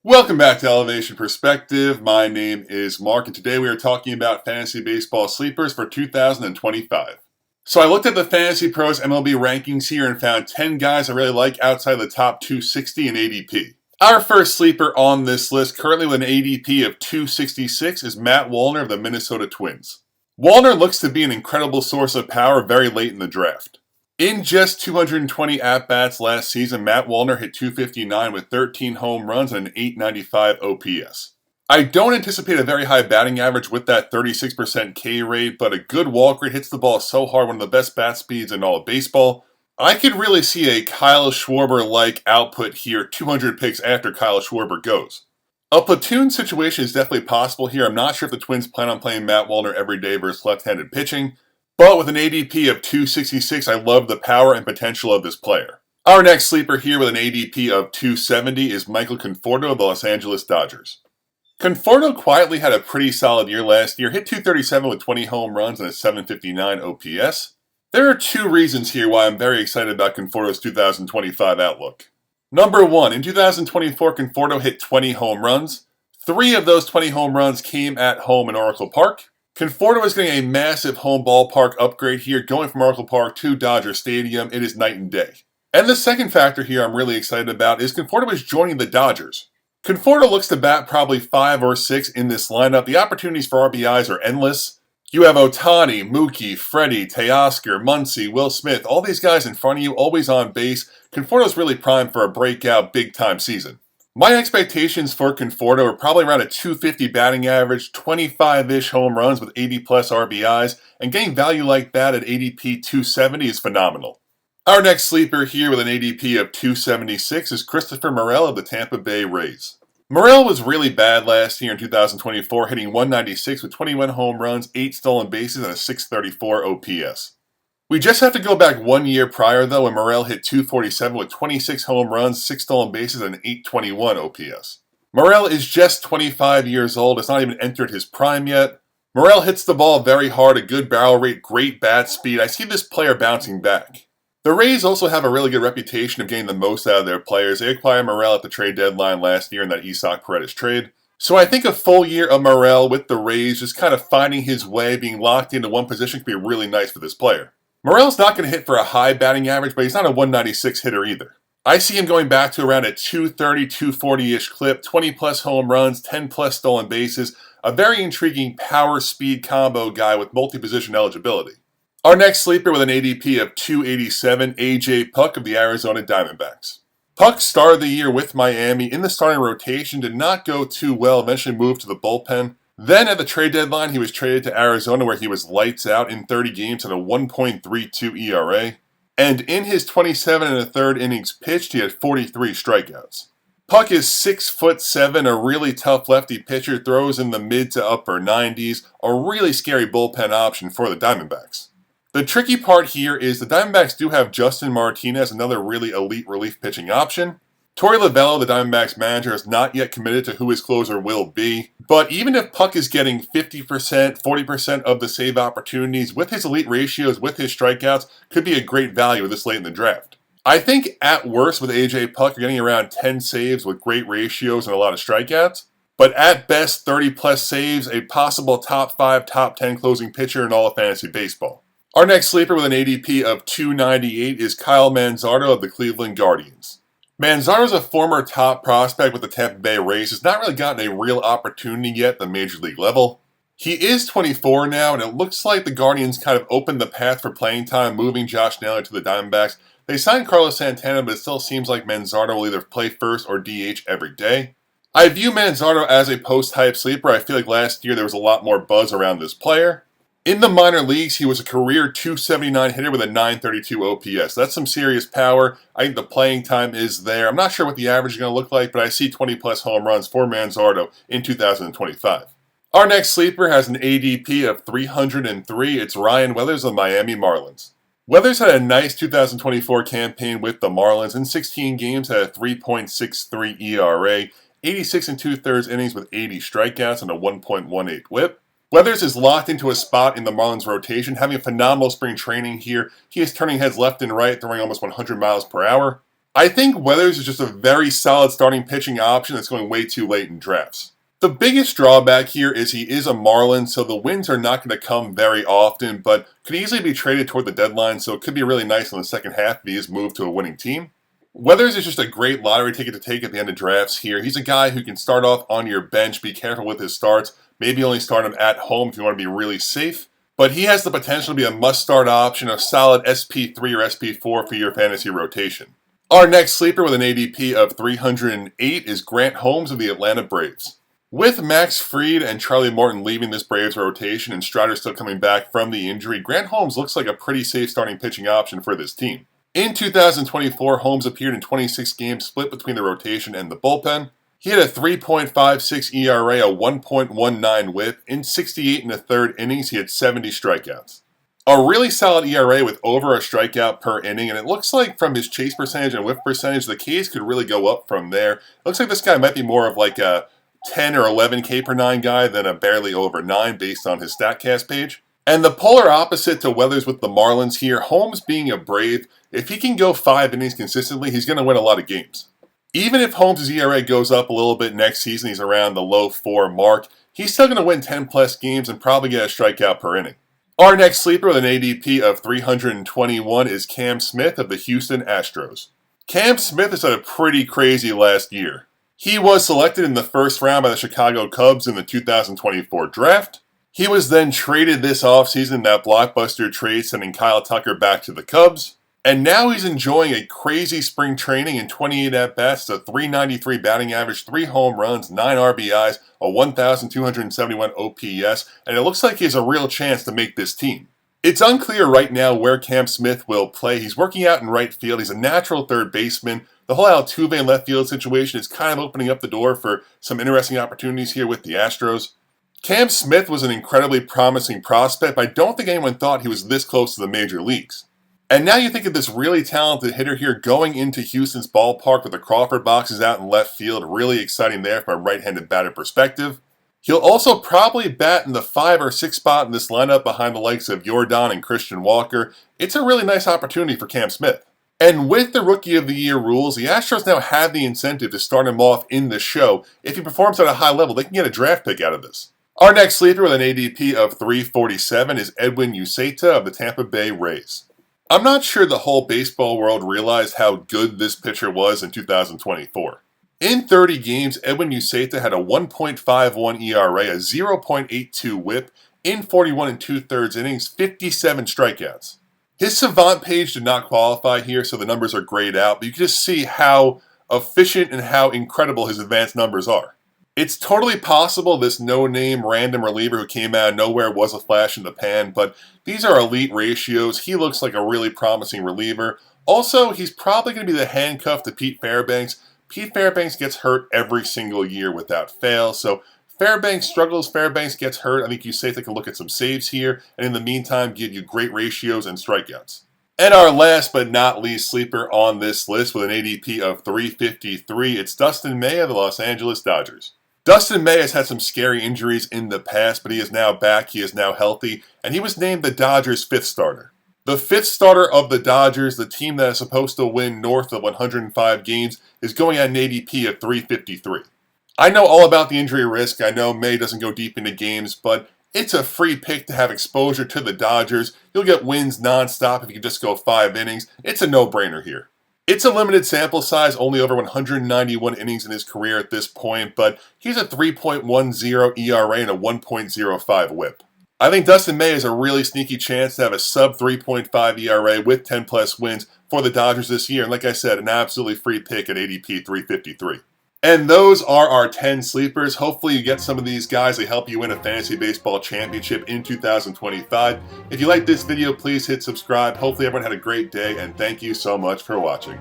Welcome back to Elevation Perspective. My name is Mark, and today we are talking about fantasy baseball sleepers for 2025. So I looked at the Fantasy Pros MLB rankings here and found 10 guys I really like outside the top 260 in ADP. Our first sleeper on this list, currently with an ADP of 266, is Matt Wallner of the Minnesota Twins. Wallner looks to be an incredible source of power very late in the draft. In just 220 at-bats last season, Matt Wallner hit 259 with 13 home runs and an 895 OPS. I don't anticipate a very high batting average with that 36% K rate, but a good walk rate hits the ball so hard, one of the best bat speeds in all of baseball. I could really see a Kyle Schwarber-like output here 200 picks after Kyle Schwarber goes. A platoon situation is definitely possible here. I'm not sure if the Twins plan on playing Matt Wallner every day versus left-handed pitching. But with an ADP of 266, I love the power and potential of this player. Our next sleeper here with an ADP of 270 is Michael Conforto of the Los Angeles Dodgers. Conforto quietly had a pretty solid year last year, hit 237 with 20 home runs and a 759 OPS. There are two reasons here why I'm very excited about Conforto's 2025 outlook. Number one, in 2024, Conforto hit 20 home runs. 3 of those 20 home runs came at home in Oracle Park. Conforto is getting a massive home ballpark upgrade here, going from Oracle Park to Dodger Stadium. It is night and day. And the second factor here I'm really excited about is Conforto is joining the Dodgers. Conforto looks to bat probably 5 or 6 in this lineup. The opportunities for RBIs are endless. You have Ohtani, Mookie, Freddie, Teoscar, Muncy, Will Smith, all these guys in front of you, always on base. Conforto's really primed for a breakout big-time season. My expectations for Conforto are probably around a 250 batting average, 25-ish home runs with 80-plus RBIs, and getting value like that at ADP 270 is phenomenal. Our next sleeper here with an ADP of 276 is Christopher Morel of the Tampa Bay Rays. Morel was really bad last year in 2024, hitting 196 with 21 home runs, 8 stolen bases, and a 634 OPS. We just have to go back 1 year prior, though, when Morel hit 247 with 26 home runs, 6 stolen bases, and an 821 OPS. Morel is just 25 years old, has not even entered his prime yet. Morel hits the ball very hard, a good barrel rate, great bat speed. I see this player bouncing back. The Rays also have a really good reputation of getting the most out of their players. They acquired Morel at the trade deadline last year in that Isaac Paredes trade. So I think a full year of Morel with the Rays, just kind of finding his way, being locked into one position, could be really nice for this player. Morel's not going to hit for a high batting average, but he's not a 196 hitter either. I see him going back to around a 230, 240-ish clip, 20-plus home runs, 10-plus stolen bases, a very intriguing power-speed combo guy with multi-position eligibility. Our next sleeper with an ADP of 287, A.J. Puk of the Arizona Diamondbacks. Puk started the year with Miami in the starting rotation, did not go too well, eventually moved to the bullpen. Then at the trade deadline, he was traded to Arizona where he was lights out in 30 games at a 1.32 ERA. And in his 27 and a third innings pitched, he had 43 strikeouts. Puk is 6'7", a really tough lefty pitcher, throws in the mid to upper 90s, a really scary bullpen option for the Diamondbacks. The tricky part here is the Diamondbacks do have Justin Martinez, another really elite relief pitching option. Torey Lovullo, the Diamondbacks manager, has not yet committed to who his closer will be. But even if Puk is getting 50%, 40% of the save opportunities, with his elite ratios, with his strikeouts, could be a great value this late in the draft. I think at worst with A.J. Puk, you're getting around 10 saves with great ratios and a lot of strikeouts. But at best, 30-plus saves, a possible top 5, top 10 closing pitcher in all of fantasy baseball. Our next sleeper with an ADP of 298 is Kyle Manzardo of the Cleveland Guardians. Manzardo is a former top prospect with the Tampa Bay Rays, has not really gotten a real opportunity yet at the major league level. He is 24 now, and it looks like the Guardians kind of opened the path for playing time, moving Josh Naylor to the Diamondbacks. They signed Carlos Santana, but it still seems like Manzardo will either play first or DH every day. I view Manzardo as a post-hype sleeper. I feel like last year there was a lot more buzz around this player. In the minor leagues, he was a career 279 hitter with a 932 OPS. That's some serious power. I think the playing time is there. I'm not sure what the average is going to look like, but I see 20-plus home runs for Manzardo in 2025. Our next sleeper has an ADP of 303. It's Ryan Weathers of the Miami Marlins. Weathers had a nice 2024 campaign with the Marlins. In 16 games, had a 3.63 ERA, 86 and two-thirds innings with 80 strikeouts and a 1.18 whip. Weathers is locked into a spot in the Marlins rotation, having a phenomenal spring training here. He is turning heads left and right, throwing almost 100 miles per hour. I think Weathers is just a very solid starting pitching option that's going way too late in drafts. The biggest drawback here is he is a Marlin, so the wins are not going to come very often, but could easily be traded toward the deadline, so it could be really nice in the second half if he is moved to a winning team. Weathers is just a great lottery ticket to take at the end of drafts here. He's a guy who can start off on your bench, be careful with his starts, maybe only start him at home if you want to be really safe. But he has the potential to be a must-start option, a solid SP3 or SP4 for your fantasy rotation. Our next sleeper with an ADP of 308 is Grant Holmes of the Atlanta Braves. With Max Fried and Charlie Morton leaving this Braves rotation and Strider still coming back from the injury, Grant Holmes looks like a pretty safe starting pitching option for this team. In 2024, Holmes appeared in 26 games split between the rotation and the bullpen. He had a 3.56 ERA, a 1.19 whip. In 68 and a third innings, he had 70 strikeouts. A really solid ERA with over a strikeout per inning, and it looks like from his chase percentage and whiff percentage, the Ks could really go up from there. It looks like this guy might be more of like a 10 or 11 K per 9 guy than a barely over 9 based on his StatCast page. And the polar opposite to Weathers with the Marlins here, Holmes being a Brave, if he can go 5 innings consistently, he's going to win a lot of games. Even if Holmes' ERA goes up a little bit next season, he's around the low 4 mark, he's still going to win 10 plus games and probably get a strikeout per inning. Our next sleeper with an ADP of 321 is Cam Smith of the Houston Astros. Cam Smith has had a pretty crazy last year. He was selected in the first round by the Chicago Cubs in the 2024 draft. He was then traded this offseason in that blockbuster trade, sending Kyle Tucker back to the Cubs. And now he's enjoying a crazy spring training in 28 at-bats, a 393 batting average, 3 home runs, 9 RBIs, a 1,271 OPS, and it looks like he has a real chance to make this team. It's unclear right now where Cam Smith will play. He's working out in right field. He's a natural third baseman. The whole Altuve in left field situation is kind of opening up the door for some interesting opportunities here with the Astros. Cam Smith was an incredibly promising prospect, but I don't think anyone thought he was this close to the major leagues. And now you think of this really talented hitter here going into Houston's ballpark with the Crawford boxes out in left field. Really exciting there from a right-handed batter perspective. He'll also probably bat in the 5 or 6 spot in this lineup behind the likes of Yordan and Christian Walker. It's a really nice opportunity for Cam Smith. And with the Rookie of the Year rules, the Astros now have the incentive to start him off in the show. If he performs at a high level, they can get a draft pick out of this. Our next sleeper with an ADP of 347 is Edwin Uceta of the Tampa Bay Rays. I'm not sure the whole baseball world realized how good this pitcher was in 2024. In 30 games, Edwin Uceta had a 1.51 ERA, a 0.82 whip, in 41 2/3 innings, 57 strikeouts. His Savant page did not qualify here, so the numbers are grayed out, but you can just see how efficient and how incredible his advanced numbers are. It's totally possible this no-name random reliever who came out of nowhere was a flash in the pan, but these are elite ratios. He looks like a really promising reliever. Also, he's probably going to be the handcuff to Pete Fairbanks. Pete Fairbanks gets hurt every single year without fail, so Fairbanks struggles, Fairbanks gets hurt. I think Uceta can look at some saves here, and in the meantime, give you great ratios and strikeouts. And our last but not least sleeper on this list with an ADP of 353, it's Dustin May of the Los Angeles Dodgers. Dustin May has had some scary injuries in the past, but he is now back, he is now healthy, and he was named the Dodgers' 5th starter. The 5th starter of the Dodgers, the team that is supposed to win north of 105 games, is going at an ADP of 353. I know all about the injury risk, I know May doesn't go deep into games, but it's a free pick to have exposure to the Dodgers. You'll get wins nonstop if you can just go 5 innings. It's a no-brainer here. It's a limited sample size, only over 191 innings in his career at this point, but he's a 3.10 ERA and a 1.05 whip. I think Dustin May has a really sneaky chance to have a sub 3.5 ERA with 10 plus wins for the Dodgers this year, and like I said, an absolutely free pick at ADP 353. And those are our 10 sleepers. Hopefully you get some of these guys to help you win a fantasy baseball championship in 2025. If you like this video, please hit subscribe. Hopefully everyone had a great day, and thank you so much for watching.